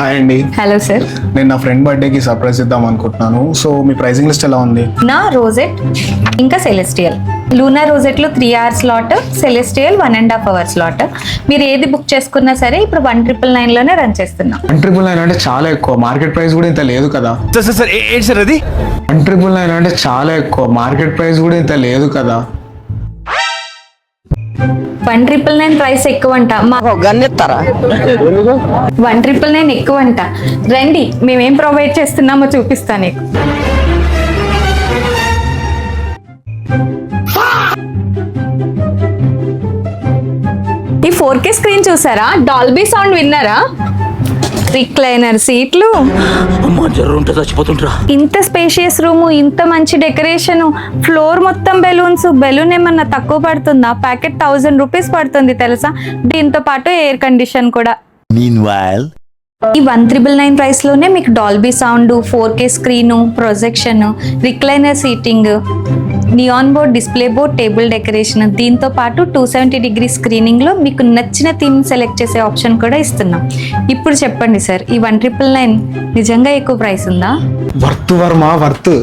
Hi అండి. Hello sir. నేను నా ఫ్రెండ్ బర్త్డేకి సర్ప్రైజ్ ఇద్దాం అనుకుంటున్నాను. సో మీ ప్రైసింగ్ లిస్ట్ ఎలా ఉంది? నా రోజెట్ ఇంకా సెలెస్టియల్. లూనా రోజెట్లో 3 hours slot, Celestial 1.5 hours slot. మీరు ఏది బుక్ చేసుకున్నా సరే ఇప్పుడు 1999లోనే రన్ చేస్తున్నాం. 1999 అంటే చాలా ఎక్కువ, మార్కెట్ ప్రైస్ కూడా ఇంత లేదు కదా. సార్ ఏంటి సార్ అది? 1999 అంటే చాలా ఎక్కువ, మార్కెట్ ప్రైస్ కూడా ఇంత లేదు కదా. 1999 ప్రైస్ ఎక్కువ అంట. మా గన్నెత్తారా 1999 ఎక్కువ అంట. రండి, మేమేం ప్రొవైడ్ చేస్తున్నామో చూపిస్తాను నీకు. ఈ 4K స్క్రీన్ చూసారా? డాల్బీ సౌండ్ విన్నారా? రిక్లైనర్ సీట్లు, చచ్చిపోతుంటరా. ఇంత స్పేషియస్ రూమ్, ఇంత మంచి డెకరేషన్, ఫ్లోర్ మొత్తం బెలూన్స్. బెలూన్ ఏమన్నా తక్కువ పడుతుందా? ప్యాకెట్ 1000 రూపీస్ పడుతుంది తెలుసా. దీంతో పాటు ఎయిర్ కండిషన్ కూడా. Meanwhile, ఈ 1999 ప్రైస్ లోనే మీకు Dolby sound, 4K screen, projection, recliner seating, neon board, display board, table decoration, దీంతో పాటు 270° స్క్రీనింగ్ లో మీకు నచ్చిన థీమ్ సెలెక్ట్ చేసే ఆప్షన్ కూడా ఇస్తున్నాం. ఇప్పుడు చెప్పండి సార్, ఈ 1999 నిజంగా ఎక్కువ ప్రైస్ ఉందా? Worth Varma worth.